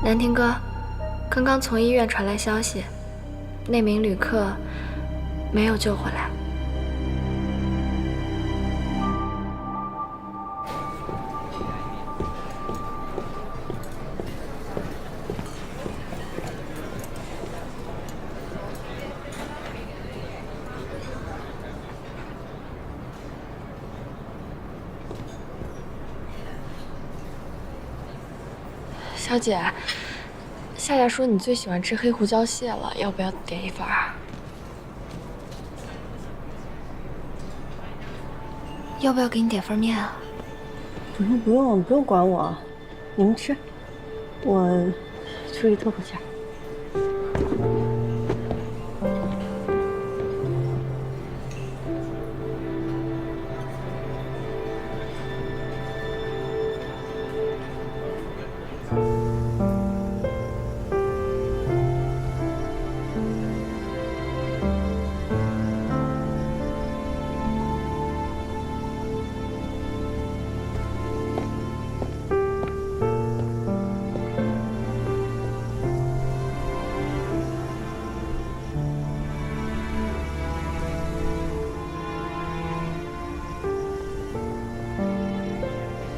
南亭哥，刚刚从医院传来消息，那名旅客没有救回来。小姐，夏夏说你最喜欢吃黑胡椒蟹了，要不要点一份啊？要不要给你点份面啊？不用管我，你们吃，我出去透口气。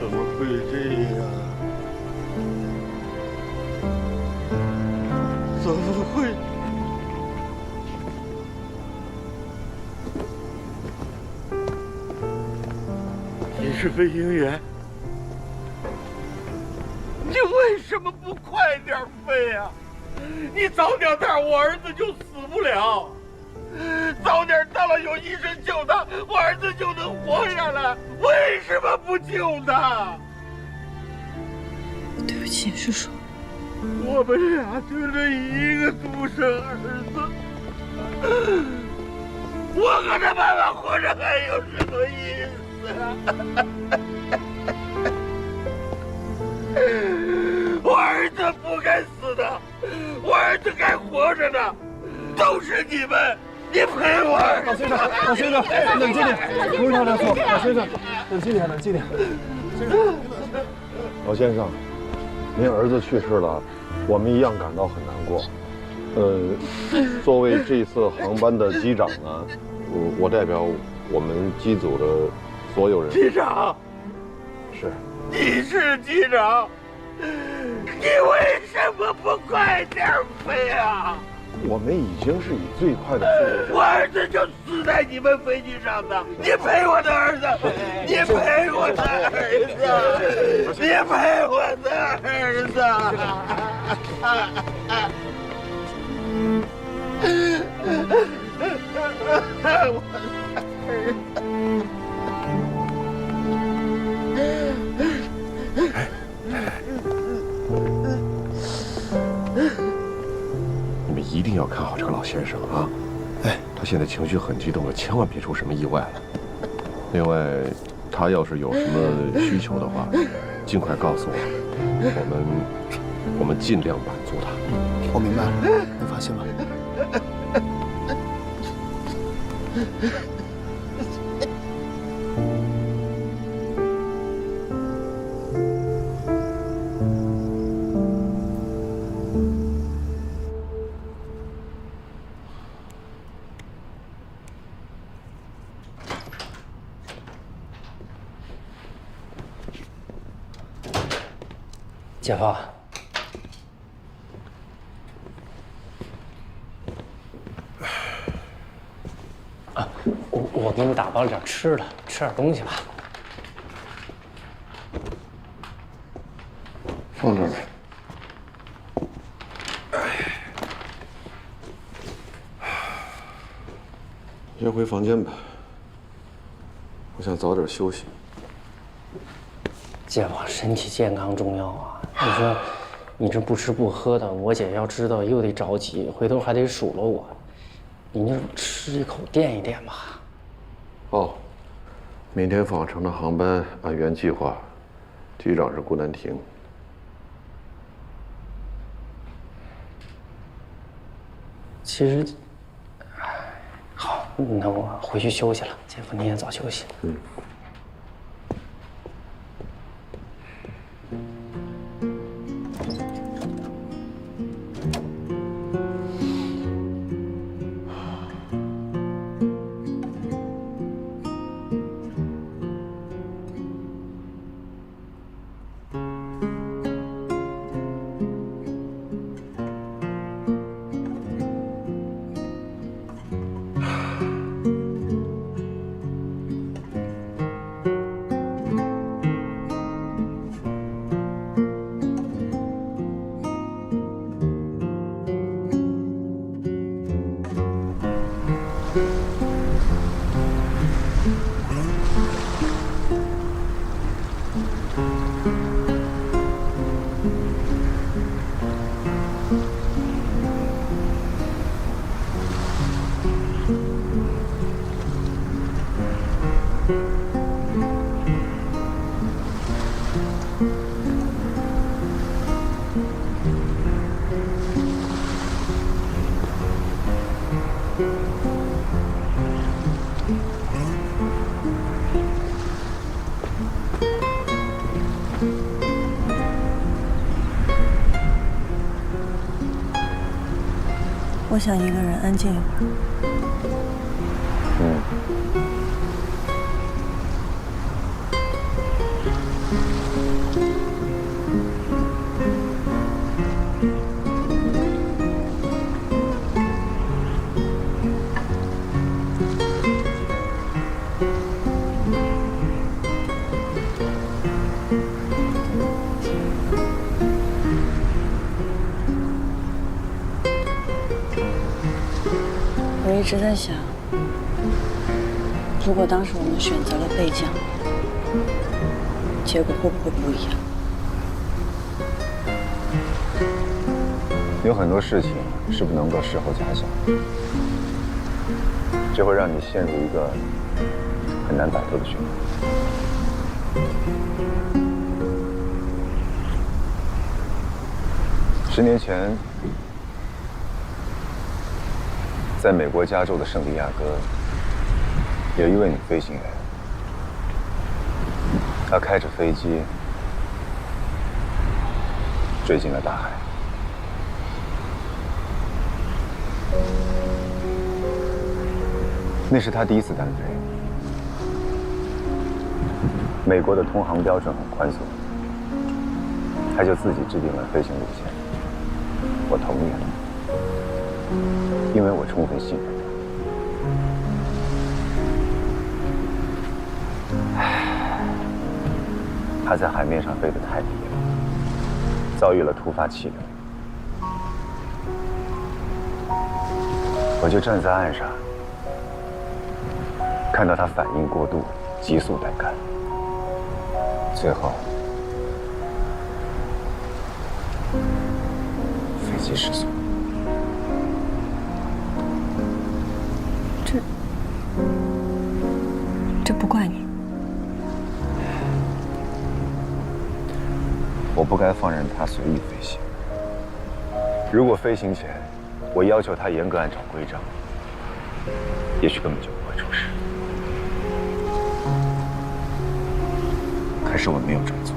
怎么会这样？怎么会？你是飞行员，你为什么不快点飞啊？你早点到，我儿子就死不了。早点到了，有医生救他，我儿子就能活下来。为什么不救他？对不起，叔叔。我们俩就这一个独生儿子，我和他妈妈活着还有什么意思啊？我儿子不该死的，我儿子该活着的，都是你们。你陪我儿子。老先生，冷静点，不是他的错。老先生，冷静点，冷静点。老先生，您儿子去世了，我们一样感到很难过。作为这次航班的机长呢，我代表我们机组的所有人。机长，是。你是机长，你为什么不快点飞啊？我们已经是以最快的速度。我儿子就死在你们飞机上的，你陪我的儿子，你陪我的儿子，你陪我的儿子。我你们一定要看好这个老先生啊！哎，他现在情绪很激动了，千万别出什么意外了。另外，他要是有什么需求的话，尽快告诉我，我们尽量满足他。我明白了，你放心吧。姐夫，我给你打包了点吃的，吃点东西吧。放这儿吧。先回房间吧，我想早点休息。姐夫，身体健康重要啊！你说，你这不吃不喝的，我姐要知道又得着急，回头还得数落我。你就吃一口垫一垫吧。哦，明天返程的航班按原计划，机长是顾南亭。其实，好，那我回去休息了。姐夫，你也早休息。嗯。我想一个人安静一会儿。我一直在想，如果当时我们选择了备降，结果会不会不一样？有很多事情是不能够事后假想，这会让你陷入一个很难摆脱的循环。10年前，在美国加州的圣地亚哥，有一位女飞行员，她开着飞机坠进了大海。那是她第一次单飞。美国的通航标准很宽松，她就自己制定了飞行路线，我同意了。因为我充分信任他。他在海面上飞得太低了，遭遇了突发气流，我就站在岸上，看到他反应过度，急速带杆，最后飞机失速。这不怪你。我不该放任他随意飞行。如果飞行前我要求他严格按照规章，也许根本就不会出事。可是我没有这么做。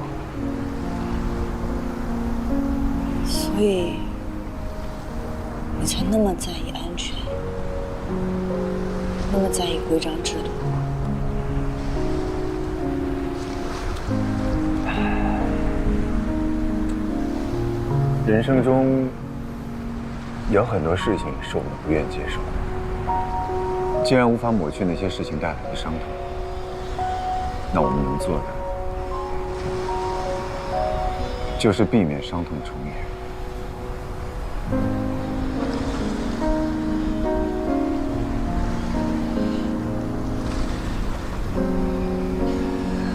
所以你才那么在意安全，那么在意规章制度。人生中有很多事情是我们不愿接受的，既然无法抹去那些事情带来的伤痛，那我们能做的就是避免伤痛重演。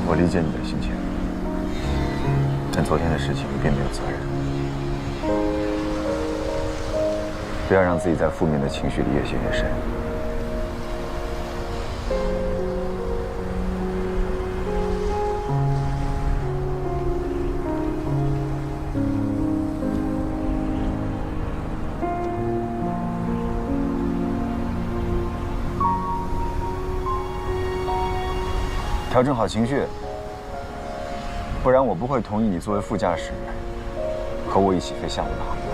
我理解你的心情，但昨天的事情你并没有责任。不要让自己在负面的情绪里越陷越深。调整好情绪，不然我不会同意你作为副驾驶和我一起飞下午的航班。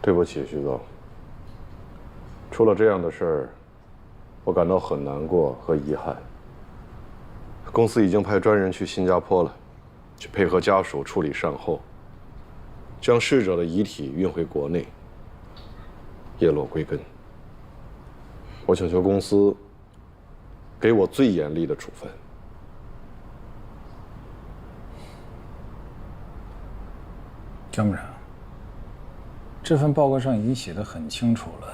对不起，徐总。出了这样的事儿，我感到很难过和遗憾。公司已经派专人去新加坡了，去配合家属处理善后，将逝者的遗体运回国内。叶落归根。我请求公司给我最严厉的处分。江部长，这份报告上已经写得很清楚了，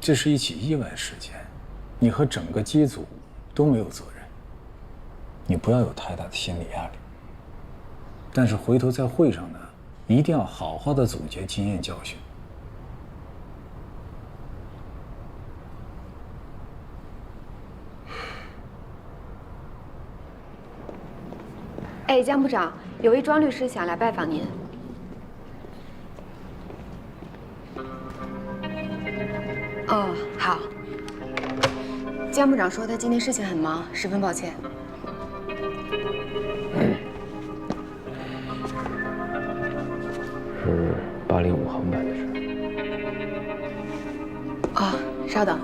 这是一起意外事件，你和整个机组都没有责任，你不要有太大的心理压力。但是回头在会上呢，一定要好好的总结经验教训。哎，江部长，有位庄律师想来拜访您。哦，好。江部长说他今天事情很忙，十分抱歉。是805航班的事。哦，稍等。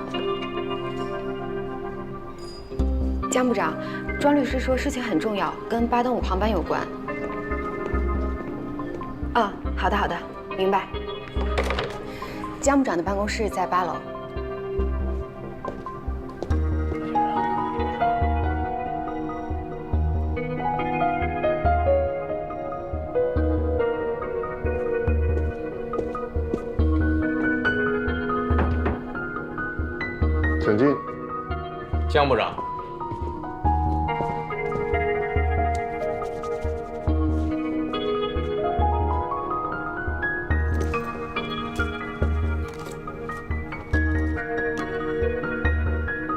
江部长，庄律师说事情很重要，跟805航班有关。哦，好的好的，明白。江部长的办公室在8楼。请进。江部长。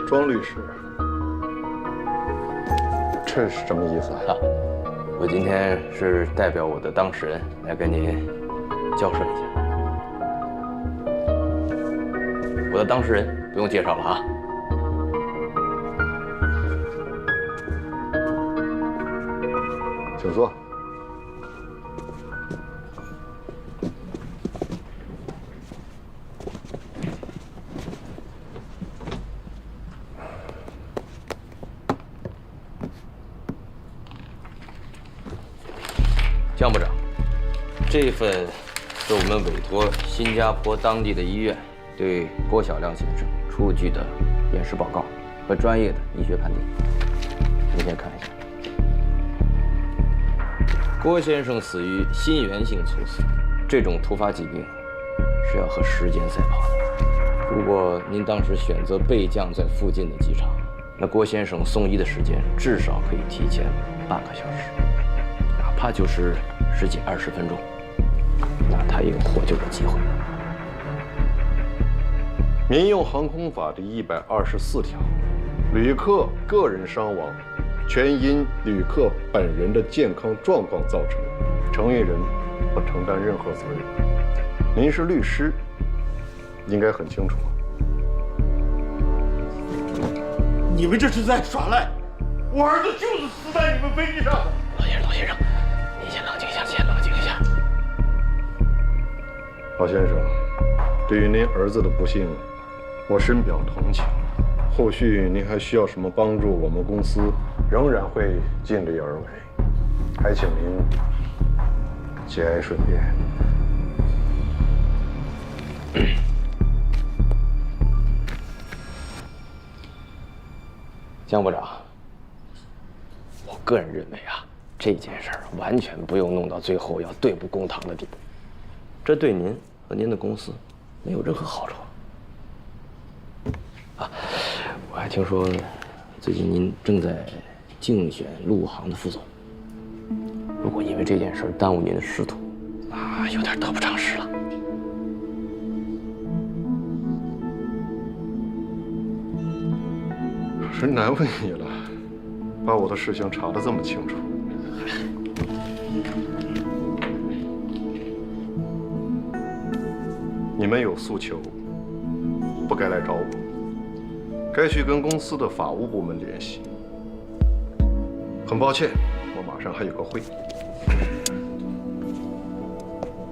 庄律师，这是什么意思啊？我今天是代表我的当事人来跟您交涉一下。我的当事人不用介绍了啊。请坐。江部长，这份是我们委托新加坡当地的医院对郭小亮先生出具的验尸报告和专业的医学判定。您先看一下。郭先生死于心源性猝死，这种突发疾病是要和时间赛跑的。如果您当时选择备降在附近的机场，那郭先生送医的时间至少可以提前半个小时。哪怕就是10几20分钟，那他也有获救的机会。民用航空法第124条，旅客个人伤亡，全因旅客本人的健康状况造成，承运人不承担任何责任。您是律师，应该很清楚啊。你们这是在耍赖！我儿子就是死在你们飞机上的。老先生，您先冷静一下，先冷静一下。老先生，对于您儿子的不幸，我深表同情。后续您还需要什么帮助，我们公司仍然会尽力而为。还请您节哀顺变。江部长，我个人认为啊，这件事儿完全不用弄到最后要对簿公堂的地步，这对您和您的公司没有任何好处。啊，我还听说最近您正在竞选陆航的副总，如果因为这件事耽误您的仕途，那有点得不偿失了。真难为你了，把我的事情查得这么清楚。你们有诉求，不该来找我，该去跟公司的法务部门联系。很抱歉，我马上还有个会，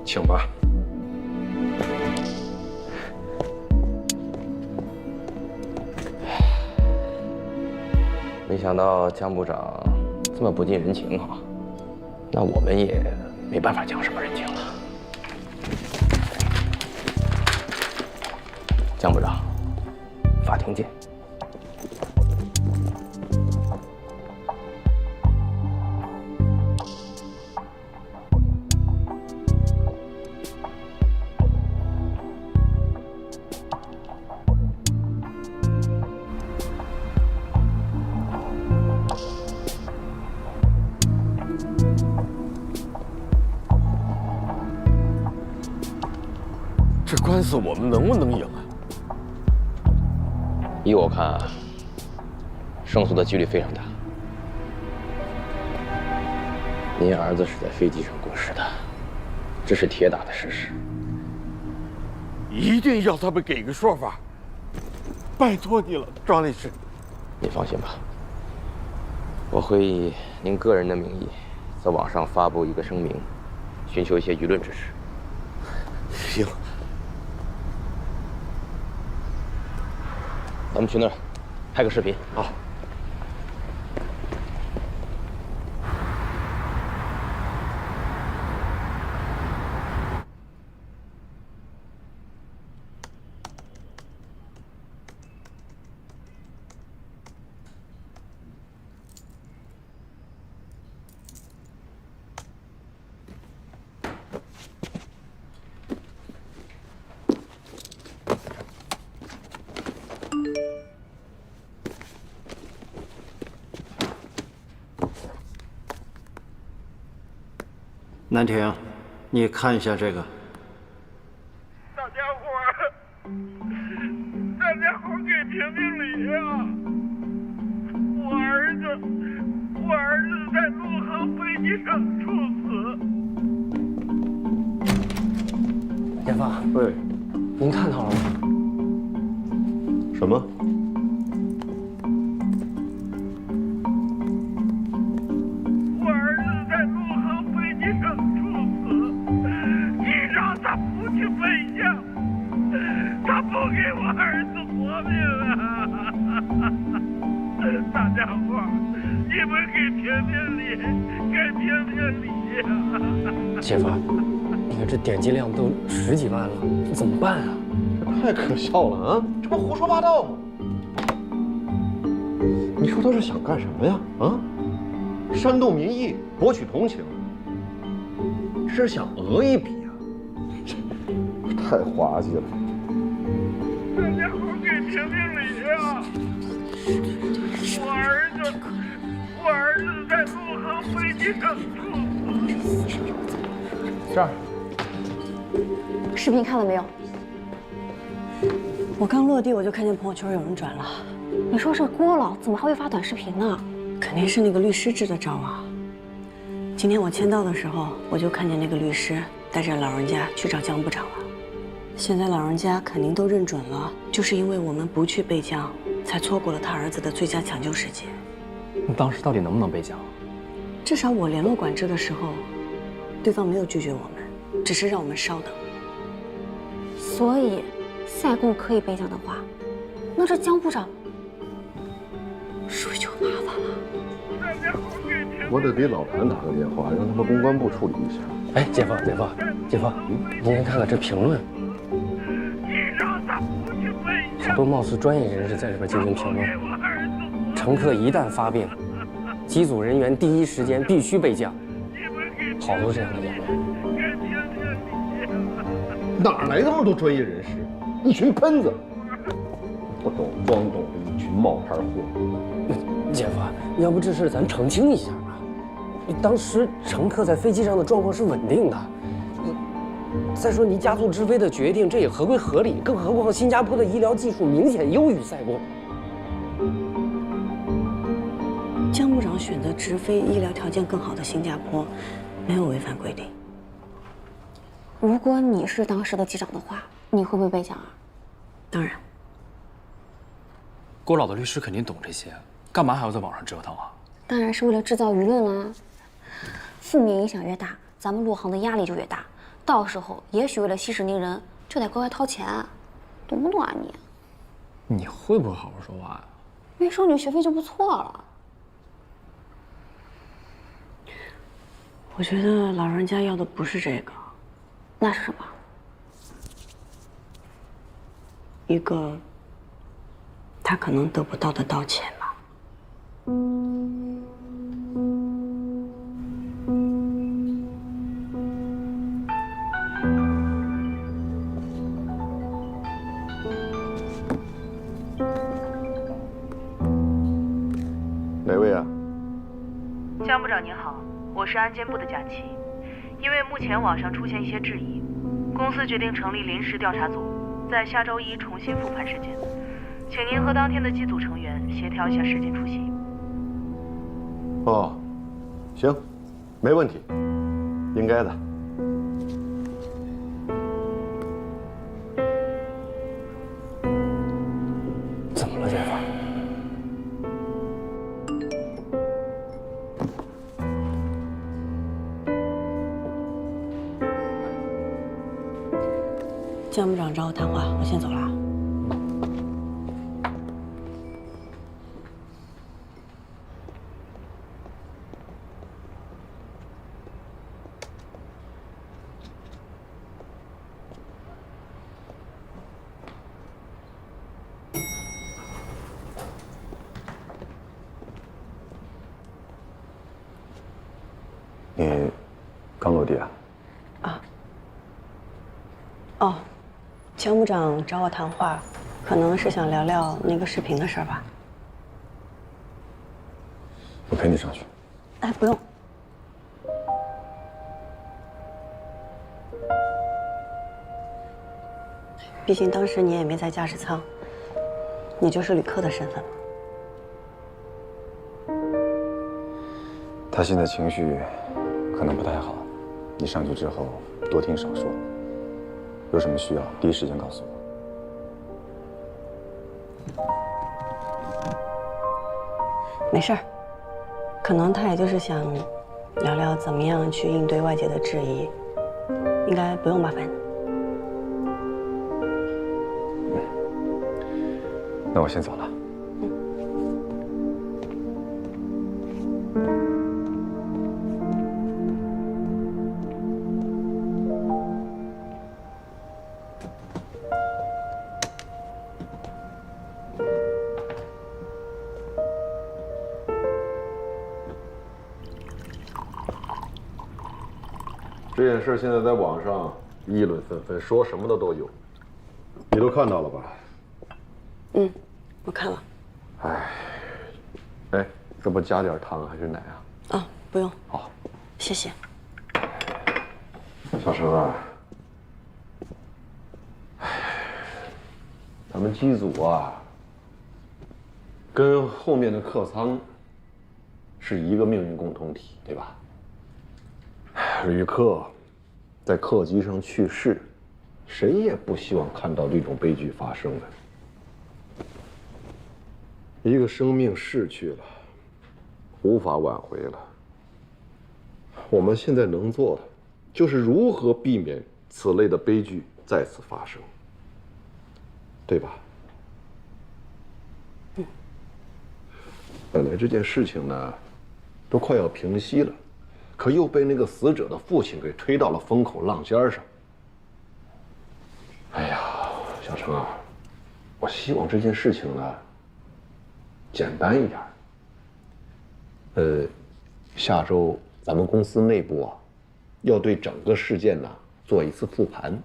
请吧。没想到江部长这么不近人情啊，那我们也没办法讲什么人情了。江部长，法庭见。这官司我们能不能赢啊？依我看啊，胜诉的几率非常大。您儿子是在飞机上过世的，这是铁打的事实。一定要他们给个说法，拜托你了，庄律师。您放心吧，我会以您个人的名义，在网上发布一个声明，寻求一些舆论支持。行。咱们去那儿拍个视频。好。南亭，你看一下这个。大家伙给评评理啊！我儿子在陆航飞机上猝死。检方，喂，您看到了吗？什么？我儿子在陆航飞机上猝死，你让他不去飞翔，他不给我儿子活命啊！大家伙，你们给评理，给评理呀！检方，你看这点击量都10几万了，怎么办啊？这太可笑了啊！这不胡说八道吗？你说他是想干什么呀？啊？煽动民意，博取同情，是想讹一笔啊！这太滑稽了。大家伙给评理呀！我儿子在陆航飞机上猝死。这儿。视频看了没有？我刚落地我就看见朋友圈有人转了。你说是郭老，怎么还会发短视频呢？肯定是那个律师支的招啊！今天我签到的时候，我就看见那个律师带着老人家去找江部长了。现在老人家肯定都认准了，就是因为我们不去备江，才错过了他儿子的最佳抢救时机。你当时到底能不能备江？至少我联络管制的时候，对方没有拒绝我们，只是让我们稍等。所以，赛贡可以备江的话，那这江部长是不是就麻烦了？我得给老谭打个电话，让他们公关部处理一下。哎，检方，您先看看这评论，好多貌似专业人士在这边进行评论。乘客一旦发病，机组人员第一时间必须备降，好多这样的言论。哪来那么多专业人士？一群喷子，不懂装懂的一群冒牌货。检方，要不这事咱澄清一下吧？当时乘客在飞机上的状况是稳定的。再说您加速直飞的决定，这也合规合理。更何况新加坡的医疗技术明显优于赛贡。江部长选择直飞医疗条件更好的新加坡，没有违反规定。如果你是当时的机长的话，你会不会备降啊？当然。郭老的律师肯定懂这些，干嘛还要在网上折腾啊？当然是为了制造舆论啦。负面影响越大，咱们陆航的压力就越大。到时候也许为了息事宁人，就得格外掏钱，懂不懂啊你？你会不会好好说话呀？没收你学费就不错了。我觉得老人家要的不是这个，那是什么？一个他可能得不到的道歉吧。哪位啊？江部长您好，我是安监部的佳琪。因为目前网上出现一些质疑，公司决定成立临时调查组，在下周一重新复盘事件，请您和当天的机组成员协调一下时间出席。哦，行，没问题，应该的。怎么了，姐夫？江部长找我谈话，我先走了。你刚落地啊？哦，江部长找我谈话，可能是想聊聊那个视频的事儿吧。我陪你上去。哎，不用。毕竟当时你也没在驾驶舱，你就是旅客的身份嘛。他现在情绪可能不太好，你上去之后多听少说，有什么需要第一时间告诉我。没事儿，可能他也就是想聊聊怎么样去应对外界的质疑，应该不用麻烦你。那我先走了。这件事现在在网上议论纷纷，说什么的都有，你都看到了吧？嗯，我看了。哎，这不加点糖还是奶啊？啊，不用。好，谢谢。小陈啊，咱们机组啊，跟后面的客舱是一个命运共同体，对吧？旅客在客机上去世，谁也不希望看到这种悲剧发生的。一个生命逝去了，无法挽回了。我们现在能做的，就是如何避免此类的悲剧再次发生，对吧？本来这件事情呢，都快要平息了，可又被那个死者的父亲给推到了风口浪尖上。哎呀，小程啊，我希望这件事情呢，简单一点。下周咱们公司内部啊，要对整个事件呢做一次复盘，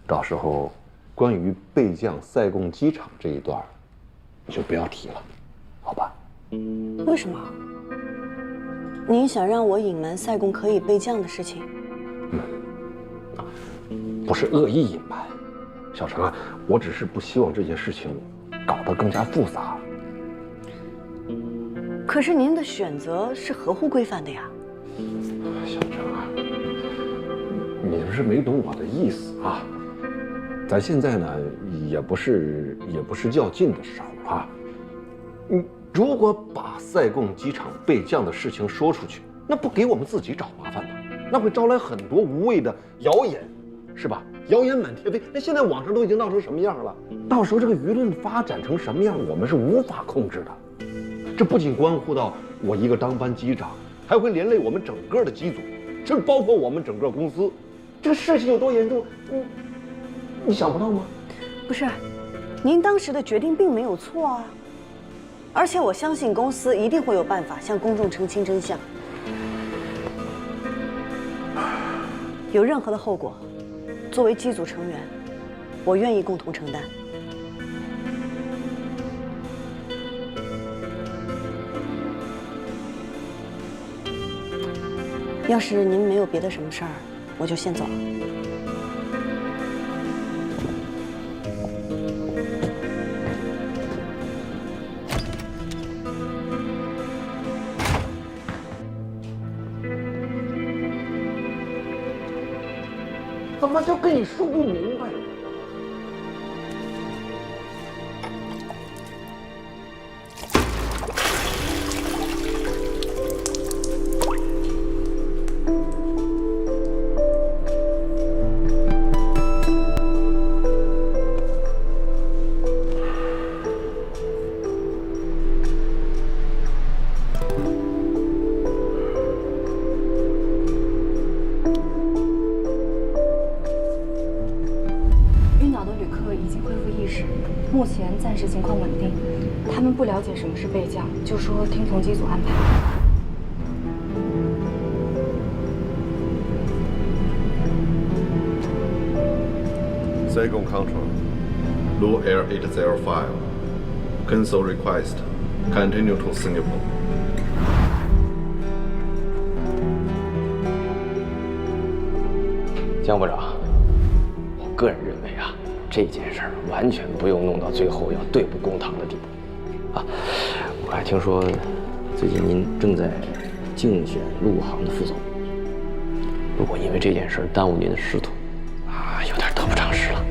到时候关于备降塞贡机场这一段，你就不要提了，好吧？为什么？您想让我隐瞒塞贡可以备降的事情？不是恶意隐瞒，小程啊，我只是不希望这件事情搞得更加复杂。可是您的选择是合乎规范的呀。小程啊，你是没懂我的意思啊。咱现在呢，也不是较劲的时候啊。如果把塞贡机场备降的事情说出去，那不给我们自己找麻烦吗？那会招来很多无谓的谣言，是吧？谣言满天飞。那现在网上都已经闹成什么样了？到时候这个舆论发展成什么样，我们是无法控制的。这不仅关乎到我一个当班机长，还会连累我们整个的机组，甚至包括我们整个公司。这个事情有多严重，你想不到吗？不是，您当时的决定并没有错啊，而且我相信公司一定会有办法向公众澄清真相。有任何的后果，作为机组成员，我愿意共同承担。要是您没有别的什么事儿，我就先走了。怎么就跟你说不明白？目前暂时情况稳定，他们不了解什么是备降，就说听从机组安排。Saigon Control, Blue Air 805, cancel request, continue to Singapore. 江部长，我个人认为啊，这件事儿完全不用弄到最后要对簿公堂的地步。啊，我还听说最近您正在竞选陆航的副总，如果因为这件事耽误您的仕途，啊，有点得不偿失了。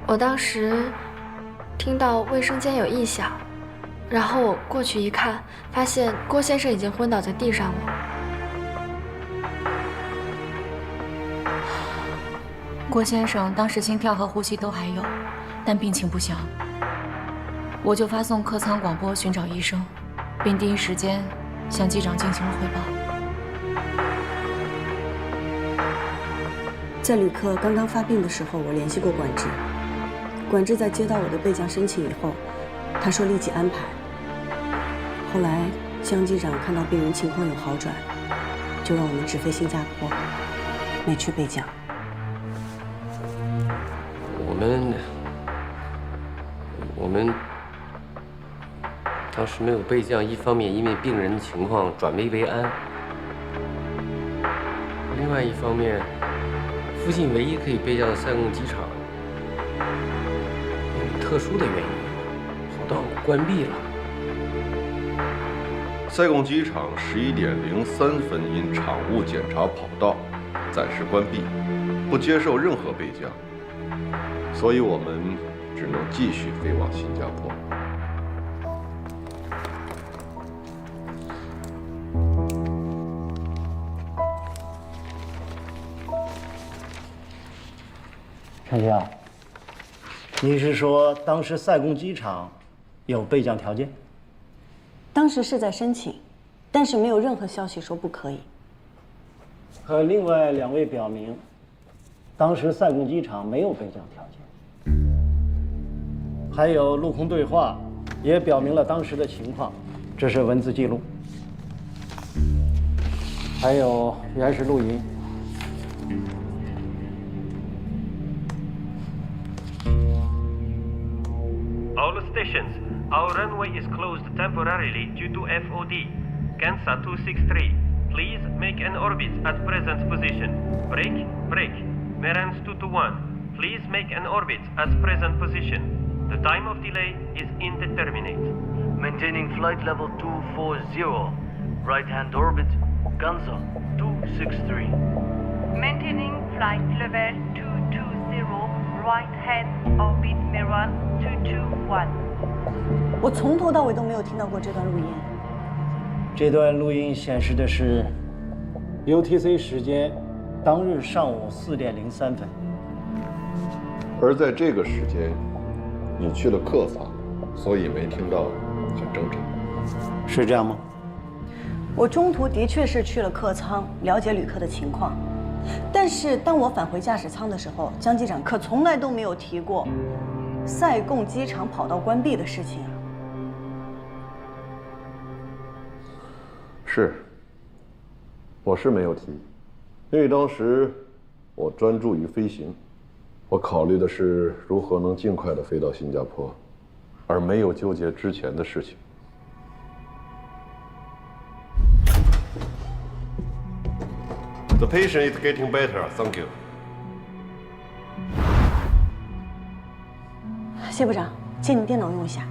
我当时听到卫生间有异响，然后我过去一看，发现郭先生已经昏倒在地上了。郭先生当时心跳和呼吸都还有，但病情不详。我就发送客舱广播寻找医生，并第一时间向机长进行了汇报。 在旅客刚刚发病的时候，我联系过管制。管制在接到我的备降申请以后，他说立即安排。后来江机长看到病人情况有好转，就让我们直飞新加坡，没去备降。我们当时没有备降，一方面因为病人的情况转危为安，另外一方面。 附近唯一可以备降的塞贡机场，因为特殊的原因，跑道关闭了。塞贡机场11点03分因场务检查跑道暂时关闭，不接受任何备降，所以我们只能继续飞往新加坡。 陈江，你是说当时塞贡机场有备降条件？当时是在申请，但是没有任何消息说不可以。和另外2位表明，当时塞贡机场没有备降条件。还有陆空对话，也表明了当时的情况，这是文字记录。还有原始录音。stations, our runway is closed temporarily due to FOD. Kansa 263, please make an orbit at present position. Break. Merans 221, please make an orbit at present position. The time of delay is indeterminate. Maintaining flight level 240. Right-hand orbit, Kansa 263. Maintaining flight level 220, right-hand orbit Merans 221. 我从头到尾都没有听到过这段录音。这段录音显示的是 UTC 时间当日上午4点03分。而在这个时间，你去了客舱，所以没听到，很正常。是这样吗？我中途的确是去了客舱，了解旅客的情况。但是当我返回驾驶舱的时候，江机长可从来都没有提过塞贡机场跑道关闭的事情啊。是，我是没有提，因为当时我专注于飞行，我考虑的是如何能尽快的飞到新加坡，而没有纠结之前的事情。The patient is getting better, thank you. 谢部长，借你电脑用一下。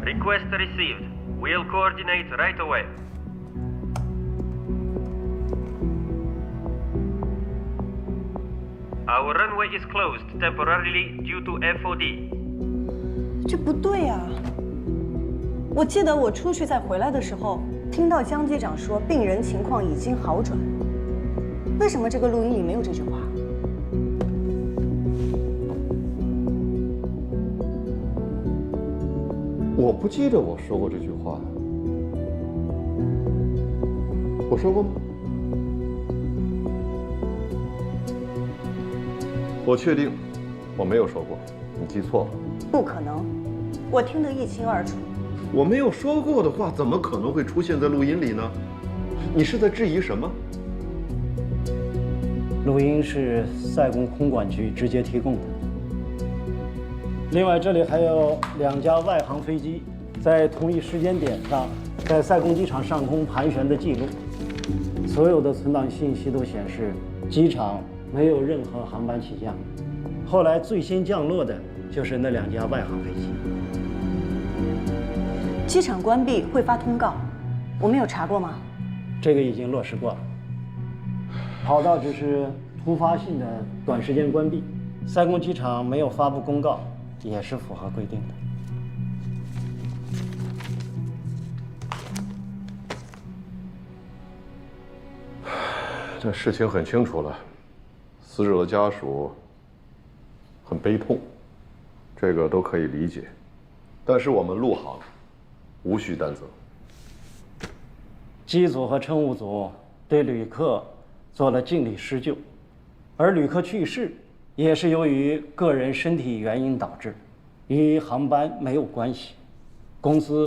Request received. We'll coordinate right away. Our runway is closed temporarily due to FOD. 这不对啊！我记得我出去再回来的时候，听到江机长说病人情况已经好转。为什么这个录音里没有这句话？我不记得我说过这句话，我说过吗？我确定我没有说过，你记错了。不可能，我听得一清二楚。我没有说过的话，怎么可能会出现在录音里呢？你是在质疑什么？录音是塞贡空管局直接提供的。另外，这里还有2架外航飞机在同一时间点上在塞贡机场上空盘旋的记录。所有的存档信息都显示，机场没有任何航班起降。后来最先降落的就是那2架外航飞机。机场关闭会发通告，我们有查过吗？这个已经落实过了。跑道只是突发性的短时间关闭，塞贡机场没有发布公告，也是符合规定的。这事情很清楚了，死者的家属很悲痛，这个都可以理解。但是我们陆航无需担责。机组和乘务组对旅客做了尽力施救，而旅客去世也是由于个人身体原因导致，与航班没有关系，公司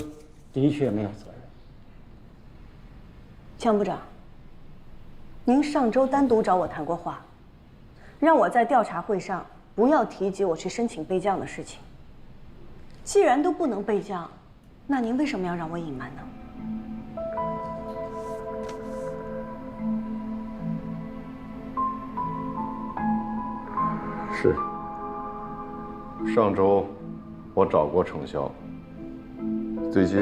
的确没有责任。江部长，您上周单独找我谈过话，让我在调查会上不要提及我去申请备降的事情。既然都不能备降，那您为什么要让我隐瞒呢？是，上周我找过程潇。最近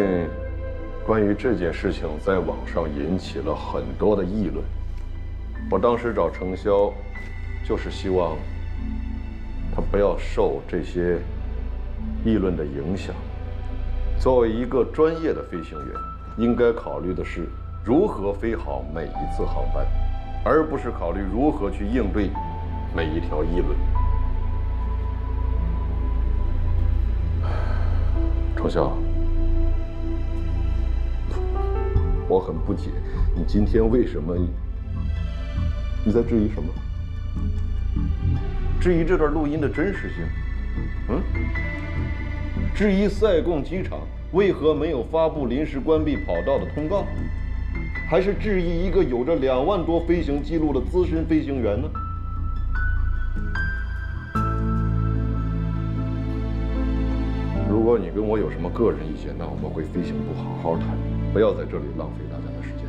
关于这件事情在网上引起了很多的议论。我当时找程潇，就是希望他不要受这些议论的影响。作为一个专业的飞行员，应该考虑的是如何飞好每一次航班，而不是考虑如何去应对每一条议论。程潇，我很不解，你今天为什么？你在质疑什么？质疑这段录音的真实性？质疑塞贡机场为何没有发布临时关闭跑道的通告？还是质疑一个有着2万多飞行记录的资深飞行员呢？如果你跟我有什么个人意见，那我们回飞行部好好谈，不要在这里浪费大家的时间。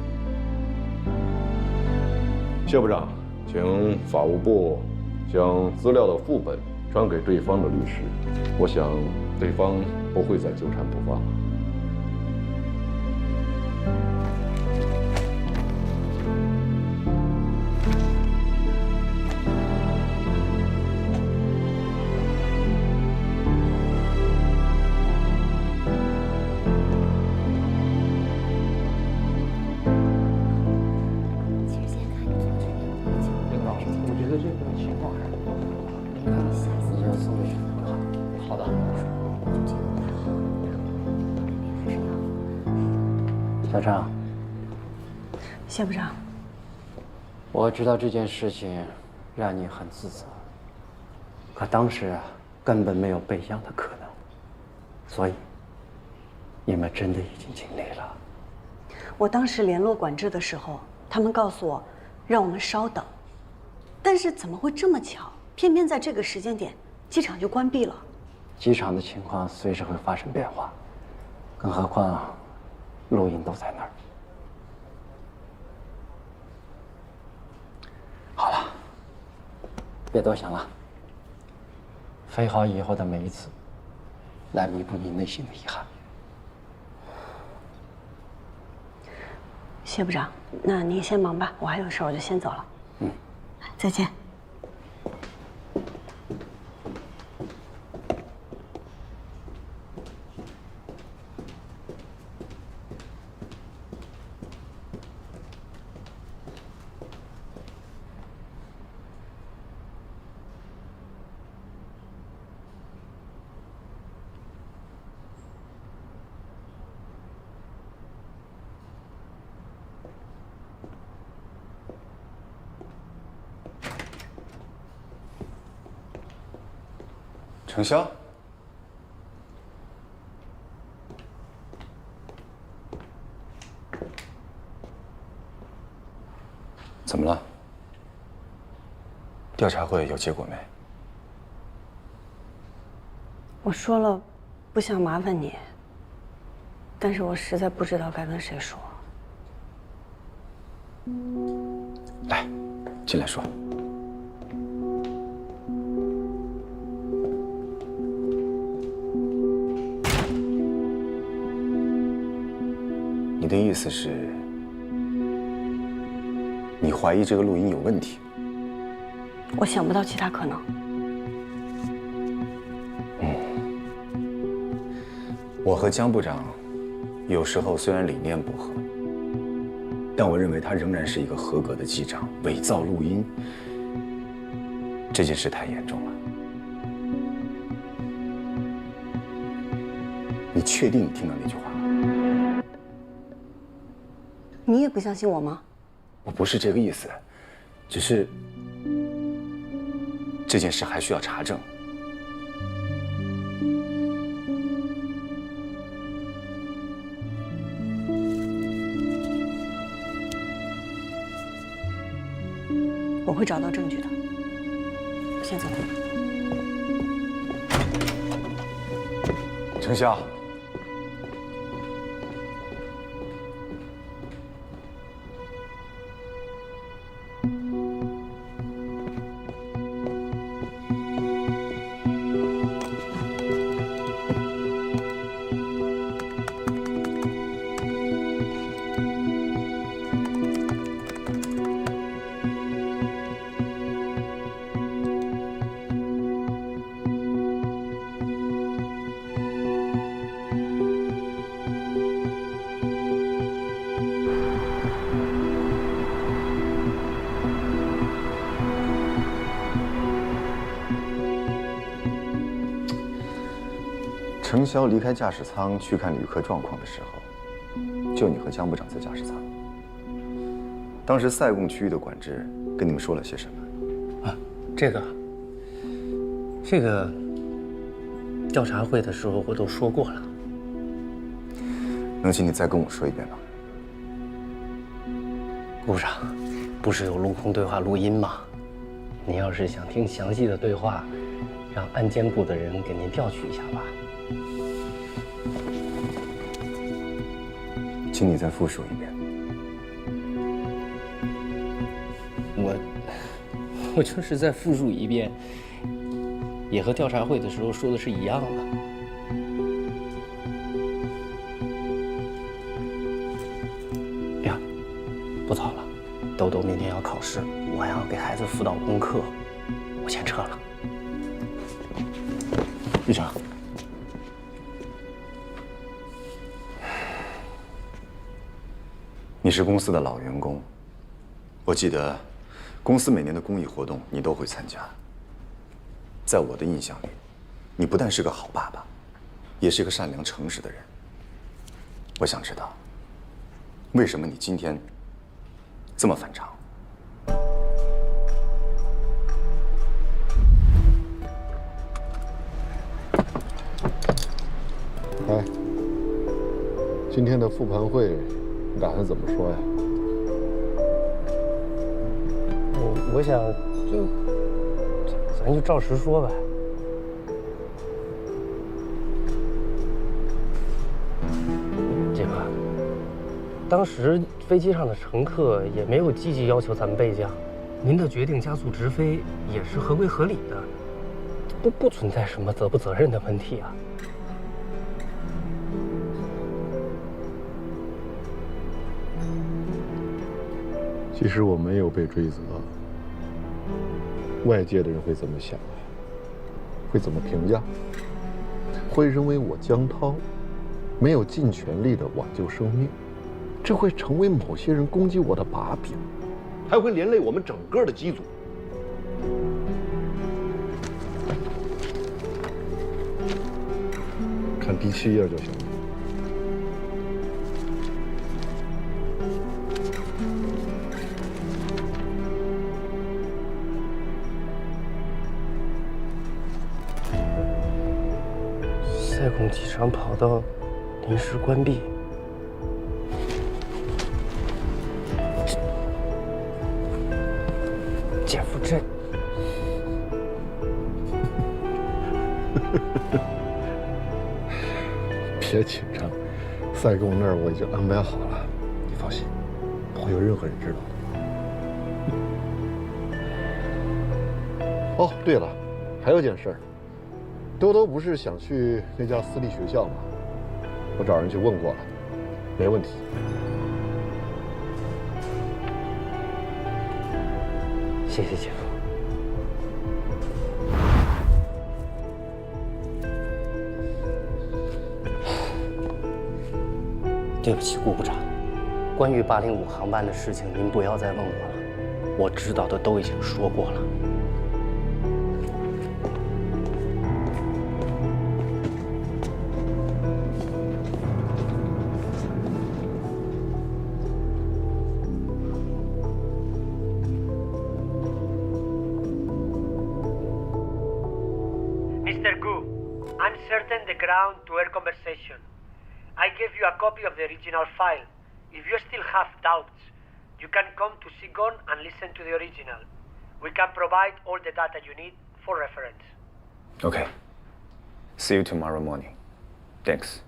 谢部长，请法务部将资料的副本转给对方的律师，我想对方不会再纠缠不放了。小张，谢部长，我知道这件事情让你很自责，可当时啊根本没有备降的可能，所以你们真的已经尽力了。我当时联络管制的时候，他们告诉我让我们稍等，但是怎么会这么巧，偏偏在这个时间点，机场就关闭了。机场的情况随时会发生变化，更何况录音都在那儿。好了，别多想了，飞好以后的每一次，来弥补你内心的遗憾。谢部长，那您先忙吧，我还有事，我就先走了。嗯，再见。程潇，怎么了？调查会有结果没？我说了，不想麻烦你，但是我实在不知道该跟谁说。来，进来说。你的意思是，你怀疑这个录音有问题？我想不到其他可能。我和江部长有时候虽然理念不合，但我认为他仍然是一个合格的机长。伪造录音这件事太严重了。你确定你听到那句话？你也不相信我吗？我不是这个意思，只是这件事还需要查证。我会找到证据的。我先走了。程潇。程潇离开驾驶舱去看旅客状况的时候，就你和江部长在驾驶舱。当时塞贡区域的管制跟你们说了些什么？啊，这个调查会的时候我都说过了。能请你再跟我说一遍吗？顾部长，不是有陆空对话录音吗？您要是想听详细的对话，让安监部的人给您调取一下吧。请你再复述一遍。我就是再复述一遍，也和调查会的时候说的是一样的。呀，不早了，豆豆明天要考试，我还要给孩子辅导功课，我先撤了。队长，你是公司的老员工，我记得公司每年的公益活动你都会参加。在我的印象里，你不但是个好爸爸，也是个善良诚实的人。我想知道，为什么你今天这么反常？哎，今天的复盘会，你打算怎么说呀？我想咱就照实说呗。杰哥，当时飞机上的乘客也没有积极要求咱们备降，您的决定加速直飞也是合规合理的，不存在什么责不责任的问题啊。即使我没有被追责，外界的人会怎么想啊？会怎么评价？会认为我江涛没有尽全力的挽救生命，这会成为某些人攻击我的把柄，还会连累我们整个的机组。看第7页就行了。塞贡机场跑道临时关闭。姐夫，这别紧张，塞贡那儿我已经安排好了，你放心，不会有任何人知道的。哦，对了，还有件事儿。多多不是想去那家私立学校吗？我找人去问过了，没问题。谢谢姐夫。对不起，顾部长，关于805航班的事情，您不要再问我了，我知道的都已经说过了。Mr. Gu, uncertain the ground-to-air conversation. I gave you a copy of the original file. If you still have doubts, you can come to SIGON and listen to the original. We can provide all the data you need for reference. Okay. See you tomorrow morning. Thanks.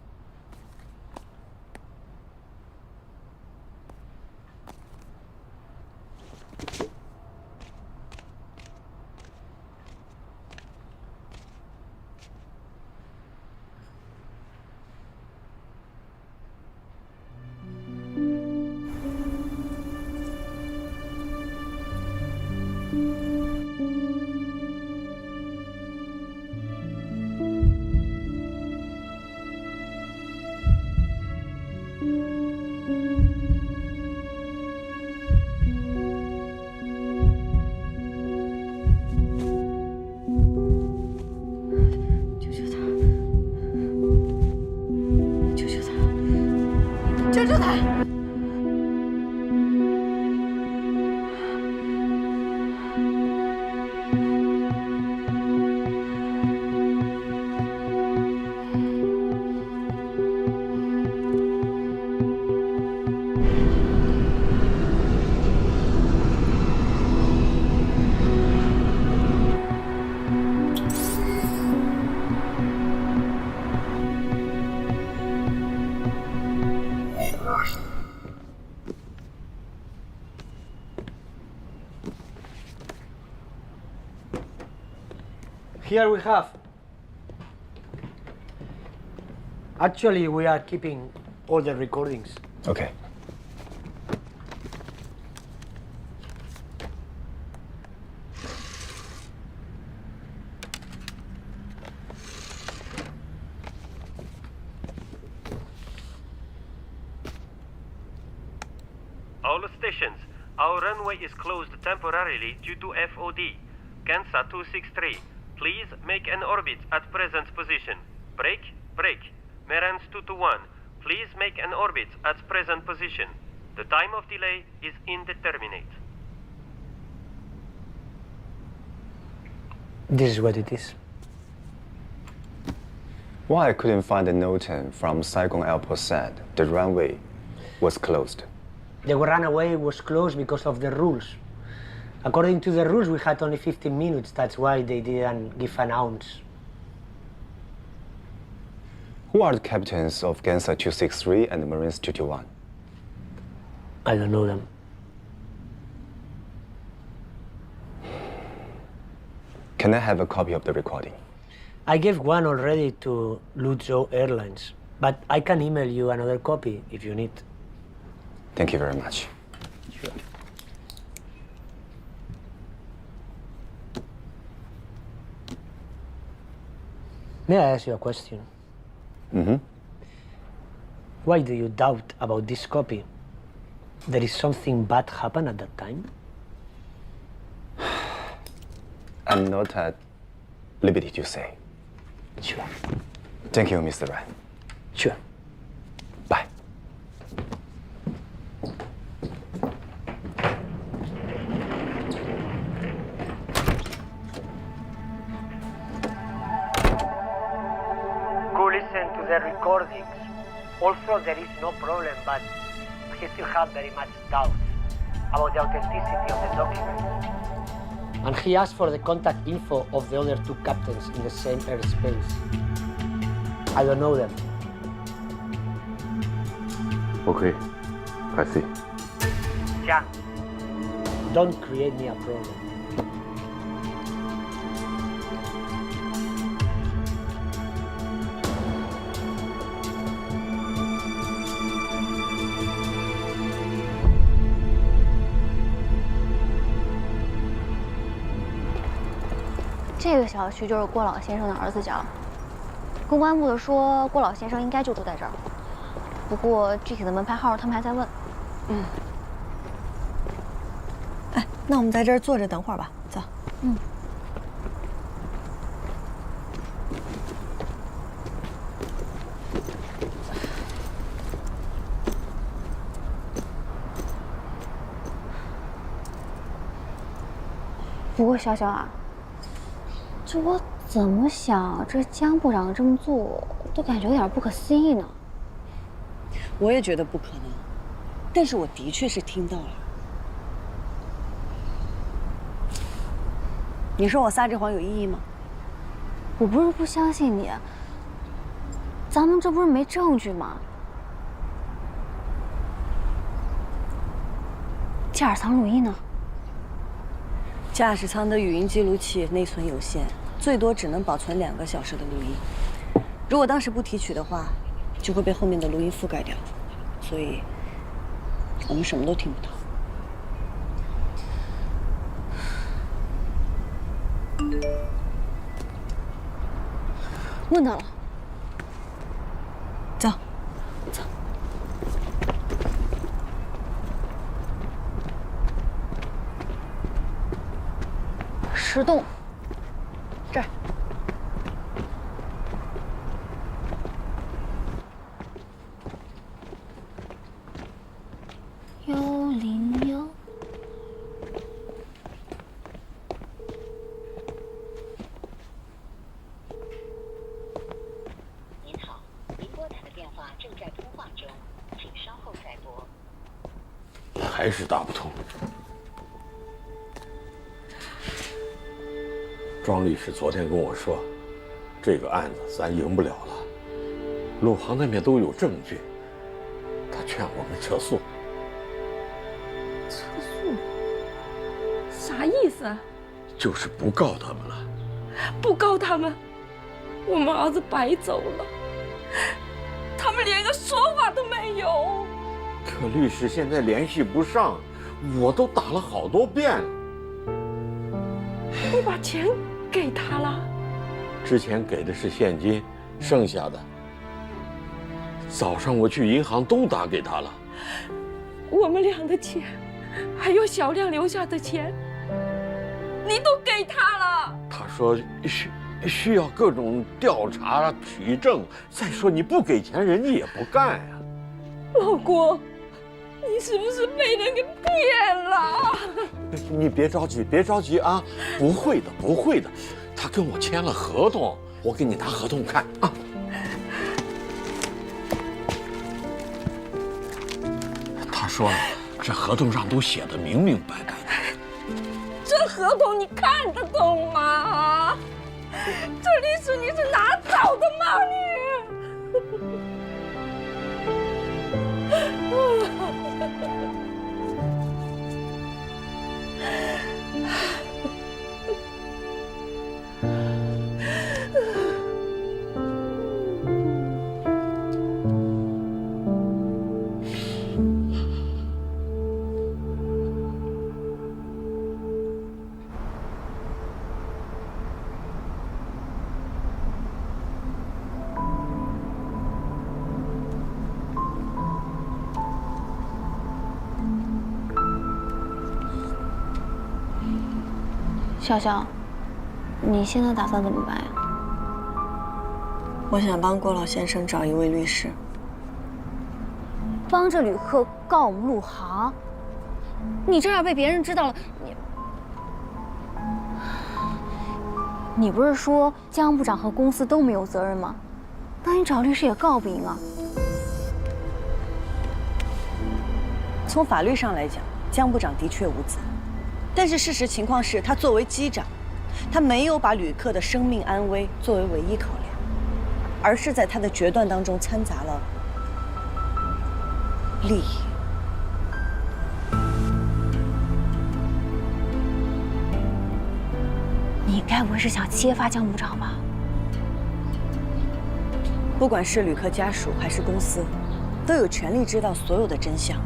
Here we have. Actually, we are keeping all the recordings. Okay. All stations, our runway is closed temporarily due to FOD. Kansa 263, please make an orbit at present position. Break, break. Merans 221, please make an orbit at present position. The time of delay is indeterminate. This is what it is. Why I couldn't find a note from Saigon Airport said the runway was closed. The runway was closed because of the rules. According to the rules, we had only 15 minutes. That's why they didn't give an ounce. Who are the captains of Gansa 263 and Marines 221? I don't know them. Can I have a copy of the recording? I gave one already to Luzhou Airlines, but I can email you another copy if you need. Thank you very much. Sure. May I ask you a question? Mm-hmm. Why do you doubt about this copy? There is something bad happened at that time? I'm not at liberty to say. Sure. Thank you, Mr. Ran. Sure. Bye. Go listen to the recordings. Also, there is no problem, but he still have very much doubts about the authenticity of the documents. And he asked for the contact info of the other two captains in the same airspace. I don't know them. Okay, I see. Jan, don't create me a problem.这个小区就是郭老先生的儿子家。公关部的说，郭老先生应该就住在这儿。不过具体的门牌号他们还在问。嗯。哎，那我们在这儿坐着等会儿吧，走。嗯。不过潇潇啊。这我怎么想，这江部长这么做，都感觉有点不可思议呢。我也觉得不可能，但是我的确是听到了。你说我撒这谎有意义吗？我不是不相信你，咱们这不是没证据吗？驾驶舱录音呢？驾驶舱的语音记录器内存有限，最多只能保存2个小时的录音。如果当时不提取的话，就会被后面的录音覆盖掉，所以我们什么都听不到。问到了，走，走。石洞，这儿。101。您好，您拨打的电话正在通话中，请稍后再拨。还是打不通。庄律师昨天跟我说，这个案子咱赢不了了，陆航那边都有证据，他劝我们撤诉。撤诉？啥意思？就是不告他们了，不告他们，我们儿子白走了。他们连个说法都没有。可律师现在联系不上，我都打了好多遍。你把钱给他了？之前给的是现金，剩下的早上我去银行都打给他了。我们俩的钱，还有小亮留下的钱，你都给他了。他说需要各种调查取证，再说你不给钱，人家也不干呀。老郭，你是不是被人给骗了？你别着急，别着急啊！不会的，不会的。他跟我签了合同，我给你拿合同看啊。他说了，这合同上都写的明明白白的。这合同你看得懂吗？这律师你是哪找的吗你？笑笑，你现在打算怎么办呀？我想帮郭老先生找一位律师，帮着旅客告我们陆航。你这样被别人知道了，你不是说江部长和公司都没有责任吗？那你找律师也告不赢啊。从法律上来讲，江部长的确无责。但是事实情况是，他作为机长，他没有把旅客的生命安危作为唯一考量，而是在他的决断当中掺杂了利益。你该不会是想揭发江部长吧？不管是旅客家属还是公司，都有权利知道所有的真相。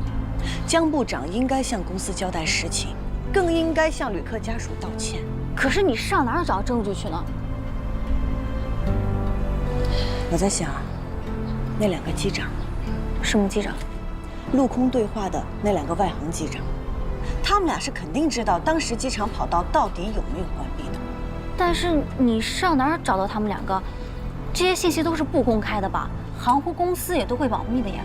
江部长应该向公司交代实情。更应该向旅客家属道歉。可是你上哪儿找证据去呢？我在想，那两个机长，什么机长？陆空对话的那两个外航机长，他们俩是肯定知道当时机场跑道到底有没有关闭的。但是你上哪儿找到他们两个？这些信息都是不公开的吧？航空公司也都会保密的呀。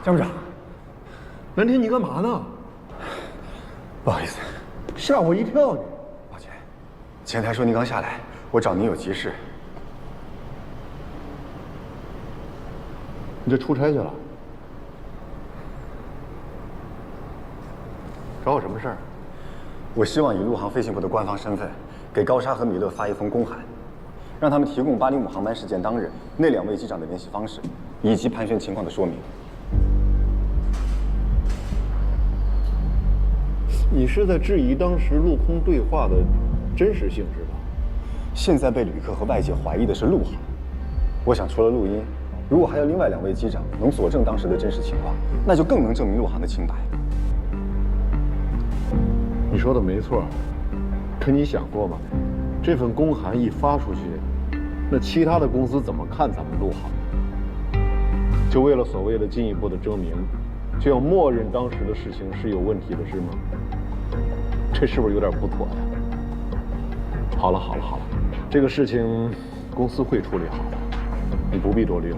江部长，蓝天，你干嘛呢？不好意思，吓我一跳你。抱歉，前台说您刚下来，我找您有急事。你这出差去了？找我什么事儿？我希望以陆航飞行部的官方身份，给高沙和米勒发一封公函，让他们提供巴里姆航班事件当日那两位机长的联系方式，以及盘旋情况的说明。你是在质疑当时陆空对话的真实性是吧？现在被旅客和外界怀疑的是陆航，我想除了录音，如果还有另外两位机长能佐证当时的真实情况，那就更能证明陆航的清白。你说的没错，可你想过吗？这份公函一发出去，那其他的公司怎么看咱们陆航？就为了所谓的进一步的证明，就要默认当时的事情是有问题的，是吗？这是不是有点不妥呀？好了，这个事情公司会处理好的，你不必多虑了。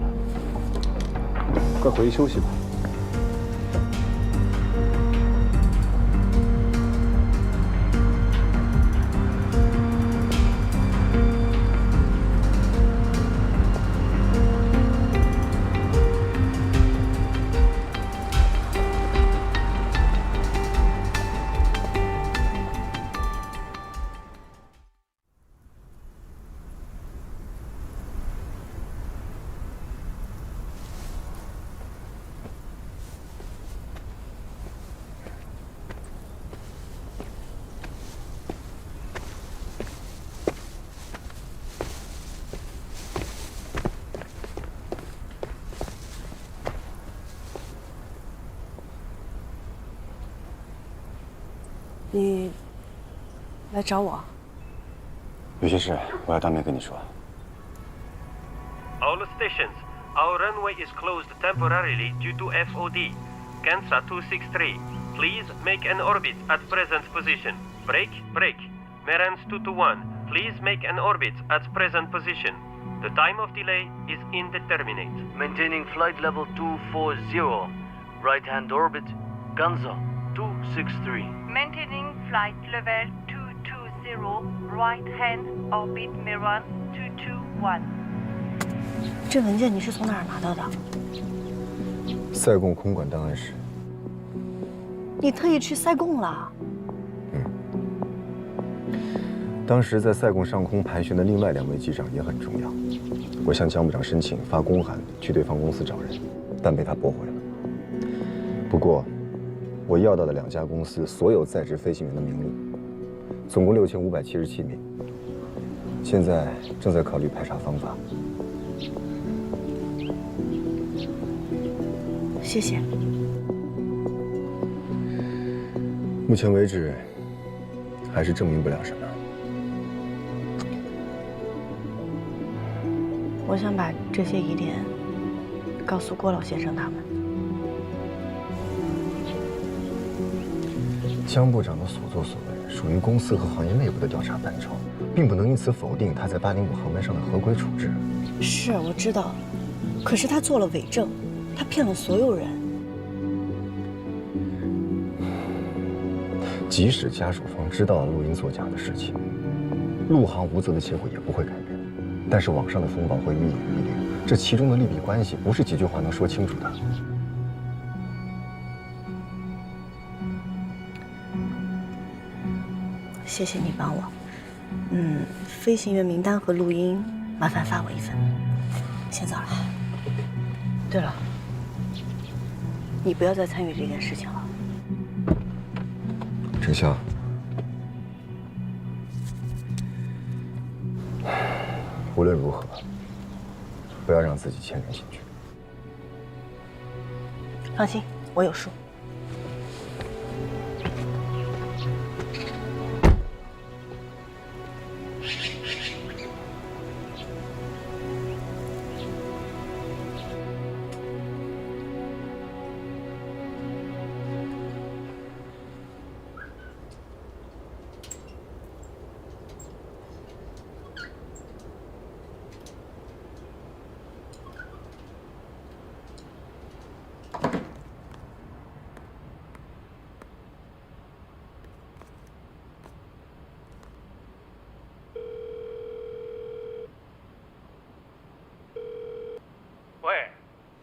快回去休息吧。你来找我？有些事我要当面跟你说。 All stations, our runway is closed temporarily due to FOD. Kansas 263, please make an orbit at present position. Break, break. Merans 221, please make an orbit at present position. The time of delay is indeterminate. Maintaining flight level 240, right-hand orbit, Ganza 263. Maintaining flight level 220, right hand orbit Meran 221. 这文件你是从哪儿拿到的？塞贡空管档案室。你特意去塞贡了？当时在塞贡上空盘旋的另外2位机长也很重要。我向江部长申请发公函去对方公司找人，但被他驳回了。不过，我要到的2家公司所有在职飞行员的名录，总共6577名。现在正在考虑排查方法。 谢谢。目前为止，还是证明不了什么。我想把这些疑点告诉郭老先生他们。江部长的所作所为属于公司和行业内部的调查范畴，并不能因此否定他在805航班上的合规处置。是，我知道，可是他做了伪证。 他骗了所有人，即使家属方知道了录音作假的事情，陆航无责的结果也不会改变。但是网上的风暴会愈演愈烈，这其中的利弊关系不是几句话能说清楚的。谢谢你帮我。飞行员名单和录音，麻烦发我一份。先走了。对了。 你不要再参与这件事情了，程潇。无论如何，不要让自己牵连进去。放心，我有数。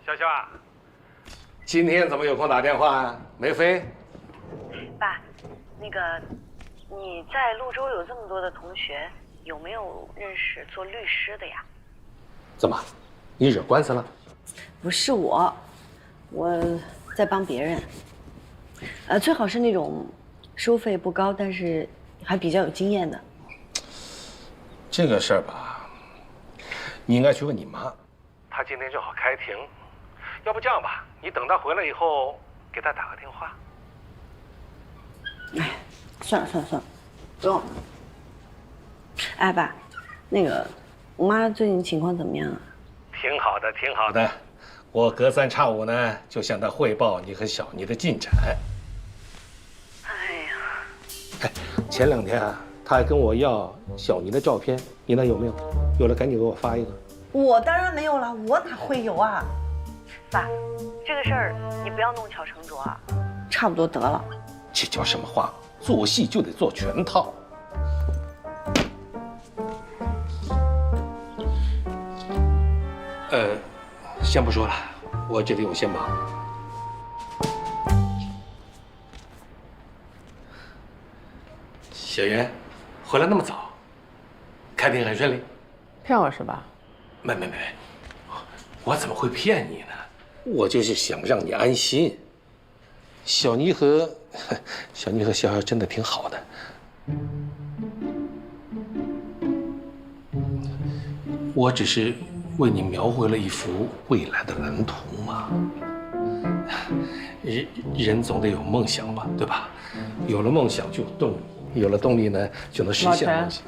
小肖啊，今天怎么有空打电话啊？没飞？爸，那个你在潞州有这么多的同学，有没有认识做律师的呀？怎么，你惹官司了？不是我在帮别人。最好是那种收费不高，但是还比较有经验的。这个事儿吧，你应该去问你妈。她今天正好开庭。 要不这样吧，你等他回来以后，给他打个电话。哎，算了，不用了。哎，爸，那个，我妈最近情况怎么样啊？挺好的，挺好的。我隔三差五呢，就向她汇报你和小妮的进展。哎呀，哎，前2天啊，她还跟我要小妮的照片，你那有没有？有了，赶紧给我发一个。我当然没有了，我哪会有啊？ 爸，这个事儿你不要弄巧成拙啊。差不多得了。这叫什么话？做戏就得做全套。先不说了，我这里有些忙。小袁，回来那么早，开庭很顺利？骗我是吧？没，我怎么会骗你呢？ 我就是想让你安心。小妮和逍遥真的挺好的。我只是为你描绘了一幅未来的蓝图嘛。人总得有梦想吧，对吧？有了梦想就有动力，有了动力呢，就能实现梦想。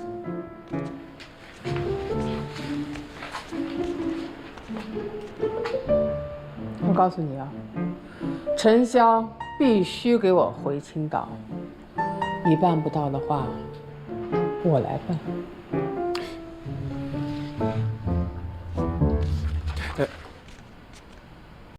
我告诉你啊，陈潇必须给我回青岛，你办不到的话，我来办。